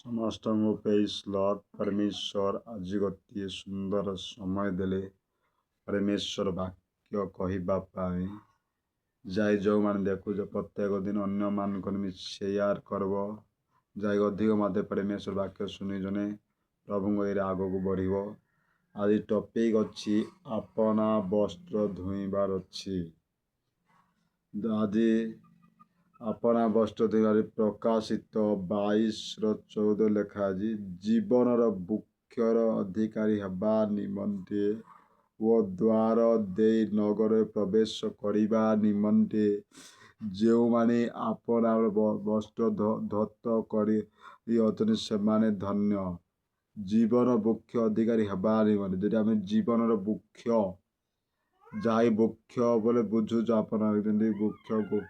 ସମସ୍ତଙ୍କୁ ପ୍ରେଜ୍ ଲର୍ଡ। ପରମେଶ୍ୱର ଆଜି ଗୋଟିଏ ସୁନ୍ଦର ସମୟ ଦେଲେ ପରମେଶ୍ୱର ବାକ୍ୟ କହିବା ପାଇଁ। ଯେଉଁମାନେ ଦେଖୁଛ ପ୍ରତ୍ୟେକ ଦିନ ଅନ୍ୟମାନଙ୍କୁ ନିମିତ୍ତ ସେୟାର କରିବ। ଅଧିକ ମଧ୍ୟ ପରମେଶ୍ୱର ବାକ୍ୟ ଶୁଣି ଜଣେ ପ୍ରଭୁଙ୍କ ଏରେ ଆଗକୁ ବଢ଼ିବ। ଆଜି ଟପିକ୍ ଅଛି ଆପଣା ବସ୍ତ୍ର ଧୋଇବାର ଅଛି। ଆଜି ଆପଣା ବସ୍ତ୍ର ଧୋଇବାରେ ପ୍ରକାଶିତ 22:14 ଲେଖା ଅଛି। ଜୀବନର ବୃକ୍ଷର ଅଧିକାରୀ ହେବା ନିମନ୍ତେ ଓ ଦ୍ୱାର ଦେଇ ନଗରରେ ପ୍ରବେଶ କରିବା ନିମନ୍ତେ ଯେଉଁମାନେ ଆପଣା ବସ୍ତ୍ର ଧୌତ କରି ଅଛନ୍ତି ସେମାନେ ଧନ୍ୟ। ଜୀବନ ବୃକ୍ଷ ଅଧିକାରୀ ହେବା ନିମନ୍ତେ, ଯଦି ଆମେ ଜୀବନର ବୃକ୍ଷ, ଯାହା ବୃକ୍ଷ ବୋଲେ ବୁଝୁଛୁ ଆପଣ, ଯେମିତି ବୃକ୍ଷକୁ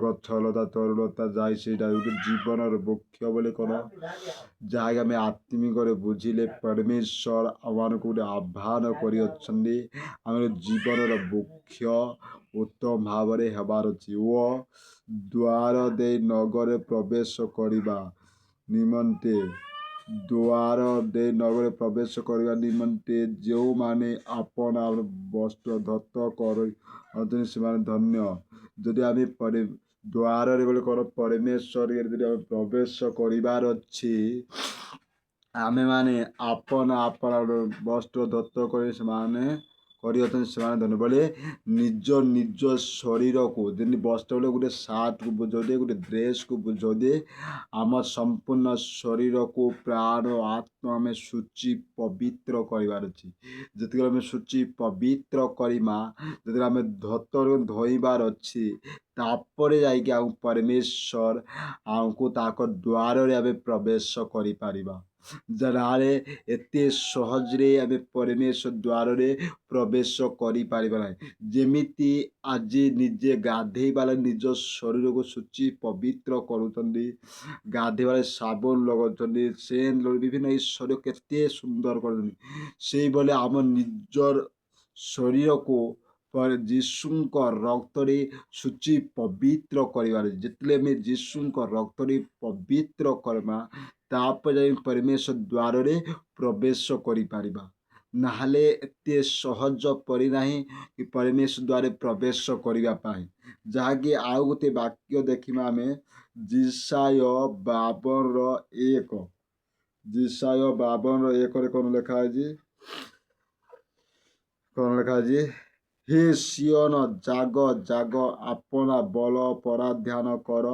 ଗଛଲତା ତରୁଲତା ଯାଇ ସେଇଟା ଗୋଟେ ଜୀବନର ବୃକ୍ଷ ବୋଲି କ'ଣ, ଯାହାକି ଆମେ ଆତ୍ମିକରେ ବୁଝିଲେ ପରମେଶ୍ୱର ଆମମାନଙ୍କୁ ଗୋଟେ ଆହ୍ୱାନ କରିଅଛନ୍ତି। ଆମର ଜୀବନର ବୃକ୍ଷ ଉତ୍ତମ ଭାବରେ ହେବାର ଅଛି ଓ ଦ୍ୱାର ଦେଇ ନଗରରେ ପ୍ରବେଶ କରିବା ନିମନ୍ତେ, ଦ୍ୱାର ଦେଇ ନଗରରେ ପ୍ରବେଶ କରିବା ନିମନ୍ତେ ଯେଉଁମାନେ ଆପଣା ବସ୍ତ୍ର ଧୌତ କରି ସେମାନେ ଧନ୍ୟ। ଯଦି ଆମେ ଦ୍ୱାରରେ ବୋଲି କ'ଣ, ପରମେଶ୍ୱର ଯଦି ଆମେ ପ୍ରବେଶ କରିବାର ଅଛି, ଆମେମାନେ ଆପଣା ବସ୍ତ୍ର ଧୌତ କରି ସେମାନେ କରିଅଛନ୍ତି ସେମାନେ ଧନ୍ୟ। ବୋଲେ ନିଜ ଶରୀରକୁ, ଯେମିତି ବସ୍ତ୍ର ବୋଲେ ଗୋଟେ ସାର୍ଟକୁ ବୁଝାଉଛେ, ଗୋଟେ ଡ୍ରେସ୍କୁ ବୁଝାଉଛେ। ଆମ ସମ୍ପୂର୍ଣ୍ଣ ଶରୀରକୁ ପ୍ରାଣ ଆତ୍ମା ଆମେ ଶୁଚି ପବିତ୍ର କରିବାର ଅଛି। ଯେତିକି ଆମେ ଶୁଚି ପବିତ୍ର କରିବା, ଯେତେବେଳେ ଆମେ ଧୋଇବାର ଅଛି, ତାପରେ ଯାଇକି ଆମ ପରମେଶ୍ୱର ଆମକୁ ତାଙ୍କ ଦ୍ୱାରରେ ଆମେ ପ୍ରବେଶ କରିପାରିବା। ଯାହାରେ ଏତେ ସହଜରେ ଆମେ ପରମେଶ୍ୱର ଦ୍ୱାରରେ ପ୍ରବେଶ କରିପାରିବା ନାହିଁ। ଯେମିତି ଆଜି ନିଜେ ଗାଧେଇବାରେ ନିଜ ଶରୀରକୁ ଶୁଚି ପବିତ୍ର କରୁଛନ୍ତି, ଗାଧେଇବାରେ ସାବୁନ ଲଗାଉଛନ୍ତି, ସେଣ୍ଟ ବିଭିନ୍ନ ଏଇ ଶରୀର କେତେ ସୁନ୍ଦର କରୁଛନ୍ତି, ସେଇଭଳି ଆମ ନିଜର ଶରୀରକୁ ଯୀଶୁଙ୍କ ରକ୍ତରେ ଶୁଚି ପବିତ୍ର କରିବାର। ଯେତେବେଳେ ଆମେ ଯୀଶୁଙ୍କ ରକ୍ତରେ ପବିତ୍ର କରିବା, ତାପରେ ଯାଇ ପରମେଶ୍ୱର ଦ୍ୱାରରେ ପ୍ରବେଶ କରିପାରିବା। ନହେଲେ ଏତେ ସହଜ ପରିନାହିଁ କି ପରମେଶ୍ୱର ଦ୍ୱାରରେ ପ୍ରବେଶ କରିବା ପାଇଁ। ଯାହାକି ଆଉ ଗୋଟେ ବାକ୍ୟ ଦେଖିବା ଆମେ, ଯେଶାୟା 52:1। ଯେଶାୟା 52:1ରେ କ'ଣ ଲେଖା ଅଛି? କ'ଣ ଲେଖା ଅଛି? ହେ ସିଓନ, ଜାଗ ଜାଗ, ଆପଣା ବଳ ପରାଧ୍ୟାନ କର।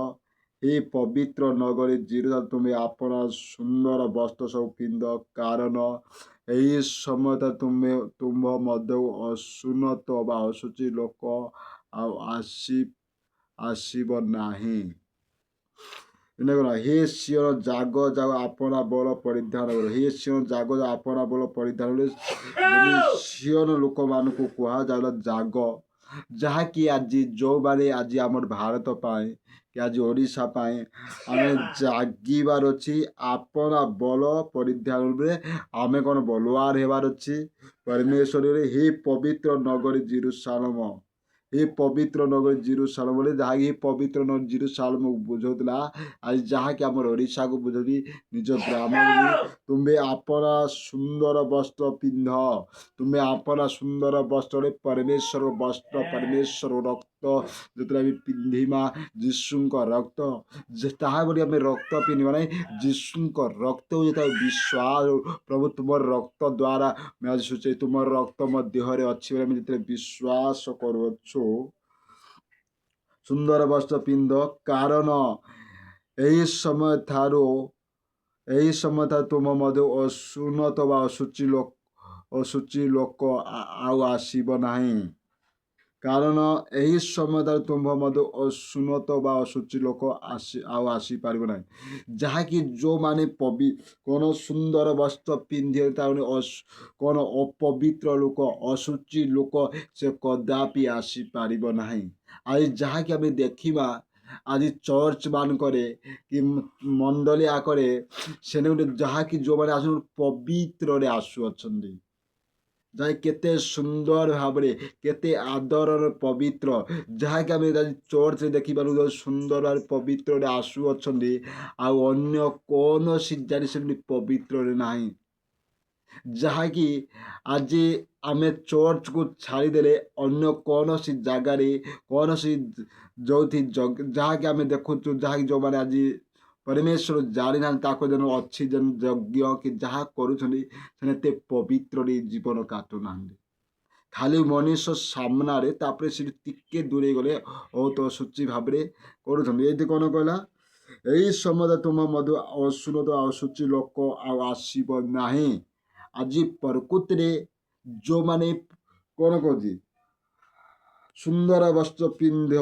ହେ ପବିତ୍ର ନଗରୀ ଜେରୁସାଲେମ, ତୁମେ ଆପଣା ସୁନ୍ଦର ବସ୍ତ୍ର ସବୁ ପିନ୍ଧ, କାରଣ ଏହି ସମୟ ତୁମ୍ଭ ମଧ୍ୟକୁ ଅସୁନ୍ନତ ବା ଅଶୁଚି ଲୋକ ଆଉ ଆସିବ ନାହିଁ। ହେ ସିଓନ, ଜାଗ ଜାଗ, ଆପଣା ବଳ ପରିଧାନ କର। ହେ ସିଓନ, ଜାଗ ଜାଗ, ଆପଣା ବଳ ପରିଧାନ କର। ସିଓନ ଲୋକମାନଙ୍କୁ କୁହାଯାଉଥିଲା ଜାଗ, ଯାହାକି ଆଜି ଯେଉଁମାନେ ଆଜି ଆମର ଭାରତ ପାଇଁ କି ଆଜି ଓଡ଼ିଶା ପାଇଁ ଆମେ ଜାଗିବାର ଅଛି। ଆପଣା ବଳ ପରିଧାନରେ ଆମେ କ'ଣ ବଲୱାର ହେବାର ଅଛି ପରମେଶ୍ୱରରେ। ହେ ପବିତ୍ର ନଗରୀ ଜେରୁସାଲେମ, ଏ ପବିତ୍ର ନଗରୀ ଜେରୁସାଲେମ ବୋଲି, ଯାହାକି ପବିତ୍ର ନଗରୀ ଜେରୁସାଲେମକୁ ବୁଝାଉଥିଲା, ଆଜି ଯାହାକି ଆମର ଓଡ଼ିଶାକୁ ବୁଝାଉଛି, ନିଜ ଗ୍ରାମକୁ। ତୁମେ ଆପଣା ସୁନ୍ଦର ବସ୍ତ୍ର ପିନ୍ଧ। ତୁମେ ଆପଣା ସୁନ୍ଦର ବସ୍ତ୍ରରେ ପରମେଶ୍ୱର ବସ୍ତ୍ର, ପରମେଶ୍ୱର ରକ୍ତ ଯେତେବେଳେ ଆମେ ପିନ୍ଧିବା, ଯୀଶୁଙ୍କ ରକ୍ତ, ତାହା ବୋଲି ଆମେ ରକ୍ତ ପିନ୍ଧିବା ନାହିଁ, ଯୀଶୁଙ୍କ ରକ୍ତକୁ ଯେତେବେଳେ ବିଶ୍ୱାସ, ପ୍ରଭୁ ତୁମର ରକ୍ତ ଦ୍ୱାରା ମୁଁ ଆଜି ଶୁଚେ, ତୁମର ରକ୍ତ ମୋ ଦେହରେ ଅଛି ବୋଲି ଆମେ ଯେତେବେଳେ ବିଶ୍ୱାସ କରୁଅଛୁ, ସୁନ୍ଦର ବସ୍ତ୍ର ପିନ୍ଧ, କାରଣ ଏହି ସମୟ ଠାରୁ ତୁମ ମଧ୍ୟ ଅସୁନ୍ନତ ବା ଅଶୁଚି ଲୋକ ଆଉ ଆସିବ ନାହିଁ। କାରଣ ଏହି ସମୟ ତୁମ୍ଭ ମଧ୍ୟ ଅସୁନ୍ନତ ବା ଅଶୁଚି ଲୋକ ଆଉ ଆସିପାରିବ ନାହିଁ। ଯାହାକି ଯେଉଁମାନେ କ'ଣ ସୁନ୍ଦର ବସ୍ତ୍ର ପିନ୍ଧି, ତାମାନେ କ'ଣ ଅପବିତ୍ର ଲୋକ, ଅଶୁଚି ଲୋକ, ସେ କଦାପି ଆସିପାରିବ ନାହିଁ। ଆଜି ଯାହାକି ଆମେ ଦେଖିବା, ଆଜି ଚର୍ଚ୍ଚ ମାନଙ୍କରେ କି ମଣ୍ଡଳୀ ଆକରେ, ସେନେ ଗୋଟେ ଯାହାକି ଯେଉଁମାନେ ଆସୁଛନ୍ତି ପବିତ୍ରରେ ଆସୁଅଛନ୍ତି, ଯାହା କେତେ ସୁନ୍ଦର ଭାବରେ କେତେ ଆଦରର ପବିତ୍ର, ଯାହାକି ଆମେ ଚର୍ଚ୍ଚରେ ଦେଖିପାରୁ ସୁନ୍ଦର ଭାବରେ ପବିତ୍ରରେ ଆସୁଅଛନ୍ତି, ଆଉ ଅନ୍ୟ କୌଣସି ଜାତି ସେମିତି ପବିତ୍ରରେ ନାହିଁ। ଯାହାକି ଆଜି ଆମେ ଚର୍ଚ୍ଚକୁ ଛାଡ଼ିଦେଲେ ଅନ୍ୟ କୌଣସି ଜାଗାରେ କୌଣସି ଯେଉଁଠି ଯାହାକି ଆମେ ଦେଖୁଛୁ, ଯାହାକି ଯେଉଁମାନେ ଆଜି ପରମେଶ୍ୱର ଜାଣିନାହାନ୍ତି ତାକୁ ଯେନ ଅଛି ଯେନ ଯଜ୍ଞ କି ଯାହା କରୁଛନ୍ତି ସେମାନେ ଏତେ ପବିତ୍ରରେ ଜୀବନ କାଟୁନାହାନ୍ତି। ଖାଲି ମଣିଷ ସାମ୍ନାରେ ତାପରେ ସେଠି ଟିକେ ଦୂରେଇ ଗଲେ ବହୁତ ଅଶୁଚି ଭାବରେ କରୁଛନ୍ତି। ଏଇଠି କ'ଣ କହିଲା, ଏଇ ସମୟରେ ତୁମ ମଧ୍ୟ ଅଶୁଚି ଲୋକ ଆଉ ଆସିବ ନାହିଁ। ଆଜି ପ୍ରକୃତିରେ ଯେଉଁମାନେ କ'ଣ କହୁଛି ସୁନ୍ଦର ବସ୍ତ୍ର ପିନ୍ଧ,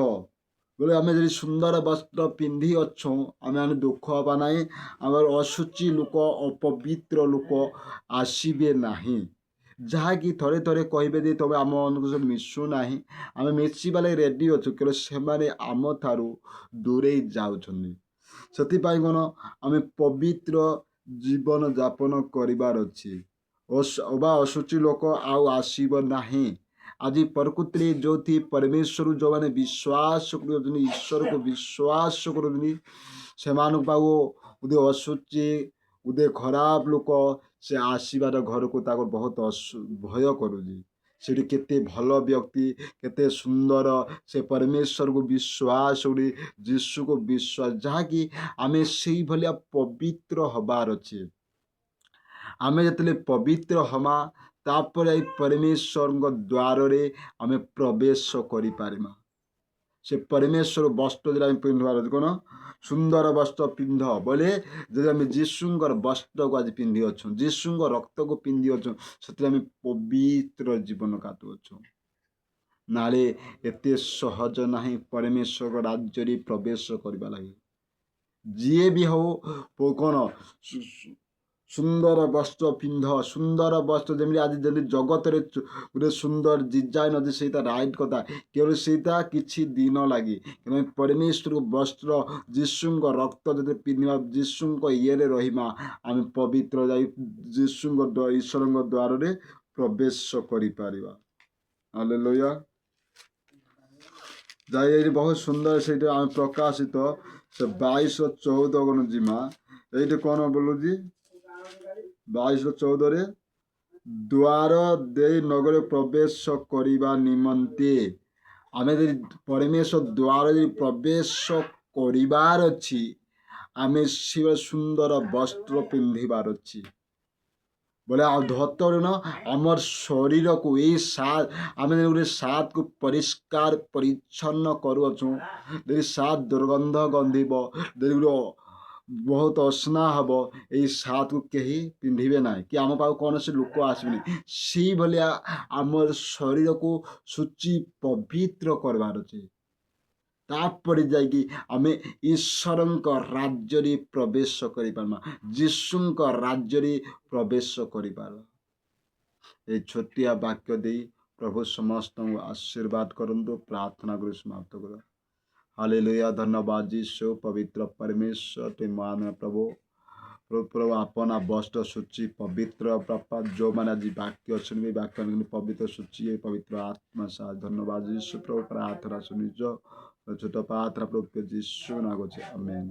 ବୋଲେ ଆମେ ଯଦି ସୁନ୍ଦର ବସ୍ତ୍ର ପିନ୍ଧି ଅଛୁଁ ଆମେ ଦୁଃଖ ହେବା ନାହିଁ। ଆମର ଅଶୁଚି ଲୋକ ଅପବିତ୍ର ଲୋକ ଆସିବେ ନାହିଁ। ଯାହାକି ଥରେ ଥରେ କହିବେ ଯେ ତମେ ଆମମାନଙ୍କ ସହ ମିଶୁ ନାହିଁ, ଆମେ ମିଶିବା ଲାଗି ରେଡ଼ି ଅଛୁ, କିନ୍ତୁ ସେମାନେ ଆମ ଠାରୁ ଦୂରେଇ ଯାଉଛନ୍ତି। ସେଥିପାଇଁ କ'ଣ ଆମେ ପବିତ୍ର ଜୀବନ ଯାପନ କରିବାର ଅଛି। ବା ଅଶୁଚି ଲୋକ ଆଉ ଆସିବ ନାହିଁ। ଆଜି ପ୍ରକୃତିରେ ଯେଉଁଠି ପରମେଶ୍ୱର ଯେଉଁମାନେ ବିଶ୍ୱାସ କରୁଛନ୍ତି, ଈଶ୍ୱରକୁ ବିଶ୍ୱାସ କରୁଛନ୍ତି, ସେମାନଙ୍କ ପାଖକୁ ଗୋଟେ ଅଶୁଚି ଗୋଟେ ଖରାପ ଲୋକ ସେ ଆସିବାର ଘରକୁ ତାକୁ ବହୁତ ଭୟ କରୁଛି। ସେଠି କେତେ ଭଲ ବ୍ୟକ୍ତି, କେତେ ସୁନ୍ଦର ସେ ପରମେଶ୍ୱରକୁ ବିଶ୍ୱାସ କରି ଯୀଶୁକୁ ବିଶ୍ୱାସ, ଯାହାକି ଆମେ ସେଇଭଳିଆ ପବିତ୍ର ହବାର ଅଛି। ଆମେ ଯେତେବେଳେ ପବିତ୍ର ହମା ତାପରେ ଏଇ ପରମେଶ୍ୱରଙ୍କ ଦ୍ୱାରରେ ଆମେ ପ୍ରବେଶ କରିପାରିମା। ସେ ପରମେଶ୍ୱର ବସ୍ତ୍ର ଯଦି ଆମେ ପିନ୍ଧିବାର ଅଛି, କ'ଣ ସୁନ୍ଦର ବସ୍ତ୍ର ପିନ୍ଧ ବୋଲେ ଯଦି ଆମେ ଯୀଶୁଙ୍କର ବସ୍ତ୍ରକୁ ଆଜି ପିନ୍ଧି ଅଛୁ, ଯୀଶୁଙ୍କ ରକ୍ତକୁ ପିନ୍ଧି ଅଛୁ, ସେଥିରେ ଆମେ ପବିତ୍ର ଜୀବନ କାଟୁଅଛୁ। ନାଳେ ଏତେ ସହଜ ନାହିଁ ପରମେଶ୍ୱର ରାଜ୍ୟରେ ପ୍ରବେଶ କରିବା ଲାଗି। ଯିଏ ବି ହଉ କ'ଣ ସୁନ୍ଦର ବସ୍ତ୍ର ପିନ୍ଧ, ସୁନ୍ଦର ବସ୍ତ୍ର ଯେମିତି ଆଜି ଯେମିତି ଜଗତରେ ଗୋଟେ ସୁନ୍ଦର ଡିଜାଇନ୍ ଅଛି, ସେଇଟା ରାଇଟ୍ କଥା, କେବଳ ସେଇଟା କିଛି ଦିନ ଲାଗି। କିନ୍ତୁ ପରମେଶ୍ୱର ବସ୍ତ୍ର ଯୀଶୁଙ୍କ ରକ୍ତ ଯଦି ପିନ୍ଧିବା, ଯୀଶୁଙ୍କ ଇଏରେ ରହିବା, ଆମେ ପବିତ୍ର ଯାଇ ଯୀଶୁଙ୍କ ଈଶ୍ୱରଙ୍କ ଦ୍ୱାରରେ ପ୍ରବେଶ କରିପାରିବା। ହାଲେଲୁୟା। ଯାଇ ଏଇଠି ବହୁତ ସୁନ୍ଦର ସେଇଠି ଆମେ ପ୍ରକାଶିତ ସେ 22:14 ଯିମା। ଏଇଠି କ'ଣ ବୋଲୁଛି 22:14, ଦ୍ୱାର ଦେଇ ନଗରରେ ପ୍ରବେଶ କରିବା ନିମନ୍ତେ ଆମେ ଯଦି ପରମେଶ୍ୱର ଦ୍ୱାର ଯଦି ପ୍ରବେଶ କରିବାର ଅଛି, ଆମେ ସେ ସୁନ୍ଦର ବସ୍ତ୍ର ପିନ୍ଧିବାର ଅଛି। ବୋଲେ ଆଉ ଧୋତରେ ନ ଆମର ଶରୀରକୁ ଏଇ ଆମେ ଗୋଟେ ସାତ୍କୁ ପରିଷ୍କାର ପରିଚ୍ଛନ୍ନ କରୁଅଛୁ, ଯଦି ସାତ୍ ଦୁର୍ଗନ୍ଧ ଗନ୍ଧିବ, ଯଦି ଗୋଟେ ବହୁତ ଅସନା ହେବ, ଏଇ ସାତ୍କୁ କେହି ପିନ୍ଧିବେ ନାହିଁ କି ଆମ ପାଖକୁ କୌଣସି ଲୋକ ଆସିବେନି। ସେଇଭଳିଆ ଆମର ଶରୀରକୁ ଶୁଚି ପବିତ୍ର କରିବାର ଅଛି, ତାପରେ ଯାଇକି ଆମେ ଈଶ୍ୱରଙ୍କ ରାଜ୍ୟରେ ପ୍ରବେଶ କରିପାରିବା, ଯୀଶୁଙ୍କ ରାଜ୍ୟରେ ପ୍ରବେଶ କରିପାରିବା। এই ଛୋଟିଆ ବାକ୍ୟ ଦେଇ ପ୍ରଭୁ ସମସ୍ତଙ୍କୁ ଆଶୀର୍ବାଦ କରନ୍ତୁ। ପ୍ରାର୍ଥନା କରି ସମାପ୍ତ କର। ହାଲେଲୁୟା। ଧନ୍ୟବାଦ ଯୀଶୁ, ପବିତ୍ର परमेश्वर ते मान प्रभु। प्रभु अपना वस्त्र सूची पवित्र बापा जो मैंने आज वाक्य सुनबे वाक्य पवित्र सूची पवित्र आत्मा सा धन्यवाद यीशु प्रभु प्रार्थना सुनिज छोट प्रार्थना प्रभु यीशु नाम आमेन।